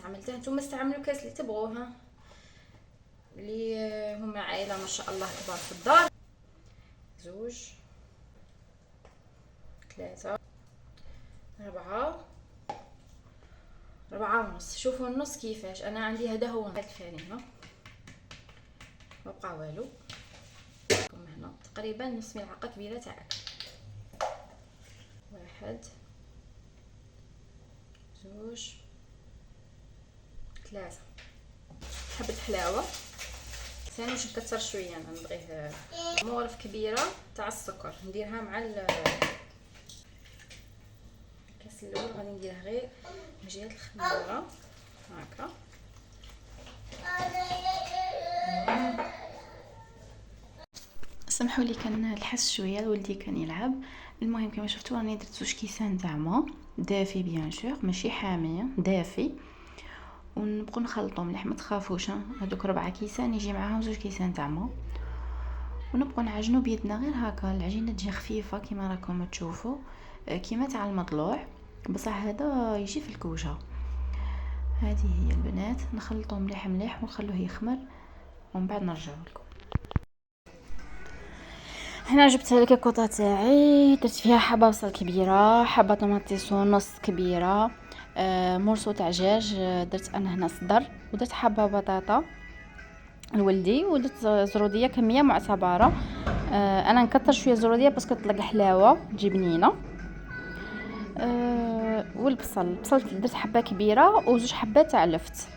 استعملته. نتوما استعملوا الكاس اللي تبغوها، اللي هما عائله ما شاء الله كبار في الدار. 2 3 4 4.5. شوفوا النص كيفاش، انا عندي هذا هو الفرينه، ما بقى والو. هنا تقريبا نص ملعقه كبيره تاع اكل. 1 2 3. حبه حلاوه ثاني باش نكثر شويه، انا نبغيه مغرف كبيره تاع السكر نديرها مع الكاس الاول. غادي نديرها غير من جهه الخميره هكا. سمحوا لي كان الحس شويه، ولدي كان يلعب. المهم كما شفتوا راني درت 2 كيسان تاع ما دافي بيان سور، ماشي حاميه، دافي. ونبقوا نخلطوا مليح، ما تخافوش. هذوك 4 كيسان يجي معاهم 2 كيسان تاع ما، ونبقوا نعجنوا بيدنا غير هكا. العجينه تجي خفيفه كما راكم تشوفوا، كما تاع المطلوع، بصح هذا يجي في الكوشه. هذه هي البنات، نخلطوا مليح مليح ونخلوه يخمر ومن بعد نرجع لكم. هنا جبت الكيكوطه تاعي، درت فيها حبه بصل كبيره، حبه طوماطيسو نص كبيره، مرسو تاع دجاج درت انا هنا صدر، ودرت حبه بطاطا لولدي، ودرت زروديه كميه معتبره. انا نكثر شويه زروديه باسكو تطلق حلاوه تجي بنينه. والبصل درت حبه كبيره وزوج حبات تاع لفت.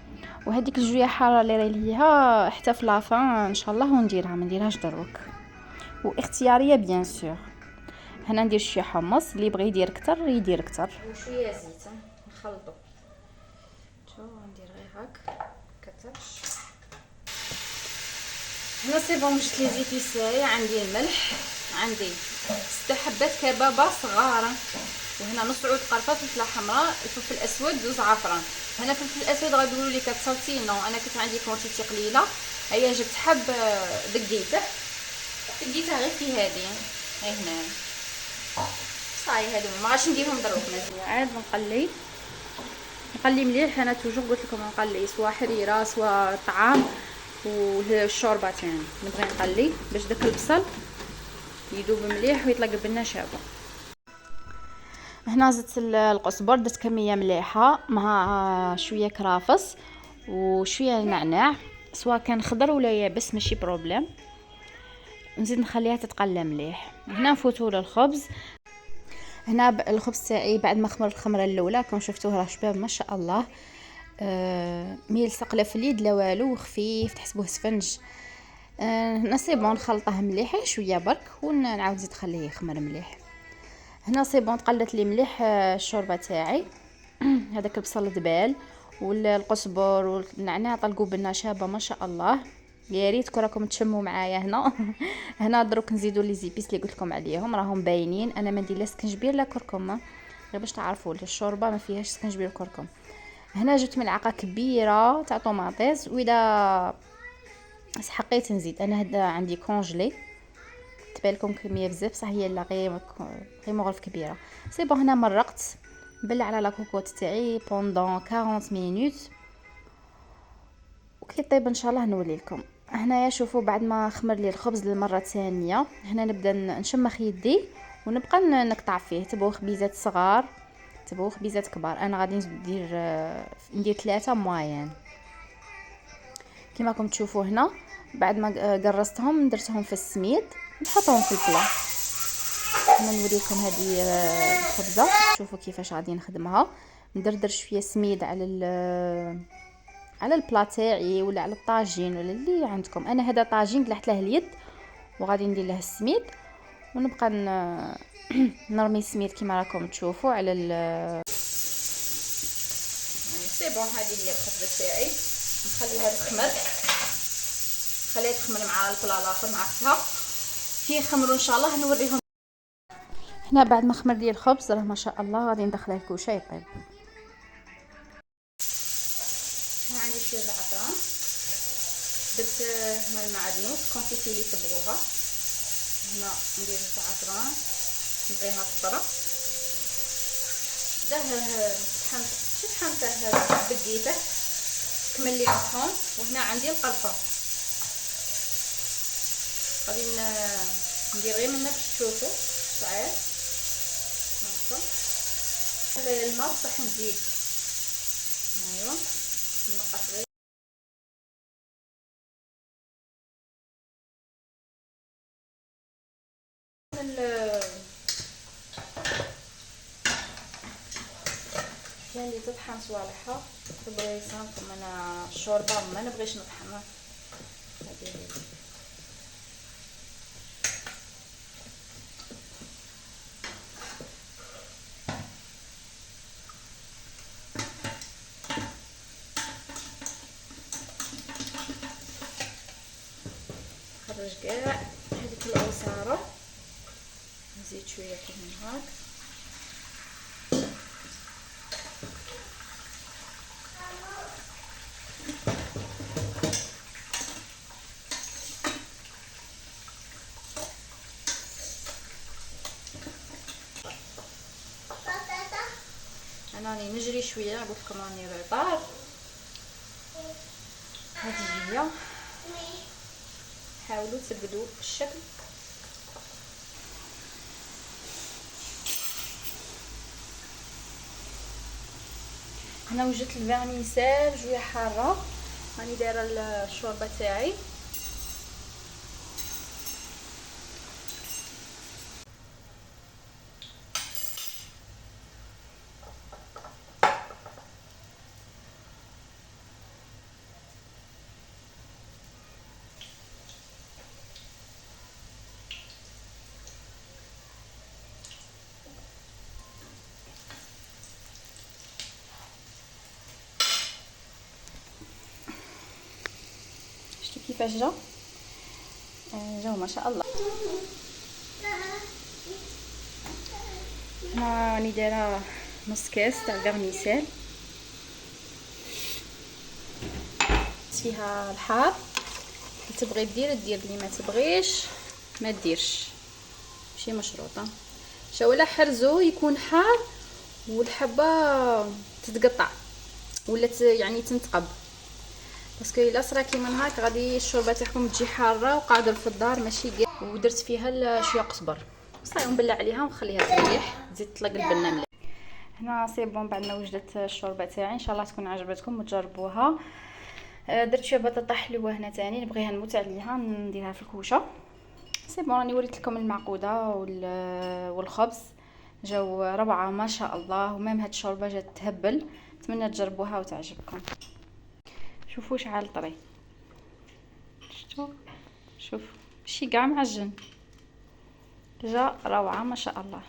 وهذيك الجويه حاره اللي راهي ليها حتى في لافان ان شاء الله ونديرها، ما نديرهاش دروك، واختياريه بيان سور. هنا ندير شويه حمص، اللي بغى يدير اكثر يدير اكثر، وشويه زيت نخلطو. شوف ندير غير هاك كثرش. هنا سي بون جبت لي زيت تاعي، عندي الملح، عندي 6 حبات كبابه صغاره، وهنا نص عود قرفه، فلفله حمراء، الفلفل الاسود، 2 زعفران. هنا الفلفل الاسود غتقولوا لي كتصلتي، نو انا كنت عندي كونتيتي قليله، هيا جبت حب دقيته غير في هذه هاي هنا صاي. هادو ما غاش نديرهم دروك، مزيان عاد نقلي مليح. انا توجور قلت لكم نقلي سوا حريره سوا طعام، والشوربه تاعي نبغي نقلي باش داك البصل يذوب مليح ويطلق بنا شابه. هنا زدت القزبر، درت كميه مليحه مع شويه كرافس وشويه نعناع، سواء كان خضر ولا يابس ماشي بروبليم. نزيد نخليها تتقلى مليح. هنا نفوتوا للخبز. هنا الخبز تاعي بعد ما خمر الخمره الاولى كما شفتوه راه شباب ما شاء الله، ميلصق لا في اليد لا والو، خفيف تحسبوه سفنج. هنا سي بون نخلطه مليح شويه برك ونعاود نزيد نخليه يخمر مليح. هنا سي بون تقلت لي مليح الشوربه تاعي. هذاك البصل دبال والقزبر والنعناع طلقوا بنا شابه ما شاء الله. يا ريتكم راكم تشموا معايا هنا. هنا دروك نزيدوا لي زيبيس اللي قلت لكم عليهم راهم باينين. انا ما ندير لا سكنجبير لا كركم، غير باش تعرفوا الشوربه ما فيهاش سكنجبير وكركم. هنا جبت ملعقه كبيره تاع طوماطيس، واذا سحقيت نزيد. انا هذا عندي كونجلي، تبان لكم كميه بزاف صح، هي لا غير مغرف كبيره. سي بون هنا مرقت بلع على لا كوكوط تاعي بوندون 40 مينوت، وكي طيب ان شاء الله نولي لكم. هنايا شوفوا بعد ما خمر لي الخبز للمره الثانيه، هنا نبدا نشمخ يدي ونبقى نقطع فيه. تبغوا خبيزات صغار تبغوا خبيزات كبار، انا غادي ندير 3 موين كما راكم تشوفوا هنا. بعد ما قرصتهم درتهم في السميد نحطهم في البلا. انا نوريكم هذه الخبزه، شوفوا كيفاش غادي نخدمها. ندردر شويه سميد على البلا تاعي ولا على الطاجين ولا اللي عندكم. انا هذا طاجين قلعت له اليد وغادي ندير له السميد، ونبقى نرمي السميد كما راكم تشوفوا على سي بون. هذه هي الخبزه تاعي، نخليها تخمر، خليها تخمر مع البلا الاخر مع اختها. كي يخمروا ان شاء الله نوريهم. هنا بعد ما خمر لي الخبز راه ما شاء الله غادي ندخله الكوشه يطيب. هنا عندي شويه زعفران، درت هنا المعدنوس كونتيتي اللي تبغوها. هنا ندير الزعفران نبغيها خضره، داه شحال هذا بقيته كمل لي الطحون. وهنا عندي القرفه غادي ندير غير منها باش تشوفوا شعير هكا. الماء بصح نزيد ايوا نقص غير اللي تطحن صوالحها بغيتها. كما انا الشوربه ما نبغيش نطحنها هذه خرج كاع هذيك العصاره. نزيد شويه كيما هاك. انا راني نجري شويه قلت لكم راني ريطار. هذه هي، حاولوا تبدلوا الشكل. هنا وجدت الفيرميسيل شويه حاره. راني دايره الشوربه تاعي. شفتوا كيفاش جاو ما شاء الله. هنا راني دايره نص كاس تاع فيرميسيل فيها الحار. اللي تبغي دير اللي ما تبغيش ما ديرش، ماشي مشروطه. ولا حرزو يكون حار والحبه تتقطع ولا يعني تنتقب، باسكو الا صرا كيما هاك غادي الشوربه تاعكم تجي حاره وقادر في الدار ماشي ودرت فيها شويه قزبر صاي ونبلع عليها ونخليها تريح. تزيد تطلق البنه مليح. هنا سي بون بعد ما وجدت الشوربه تاعي ان شاء الله تكون عجبتكم وتجربوها. درت شويه بطاطا حلوه هنا تاني نبغيها نموت عليها نديرها في الكوشه. سي بون راني وريت لكم المعقوده والخبز جاو روعه ما شاء الله. ومام هاد الشوربه جات تهبل. نتمنى تجربوها وتعجبكم. شوفوا شحال طري. شوف ماشي كاع معجن، جا روعه ما شاء الله.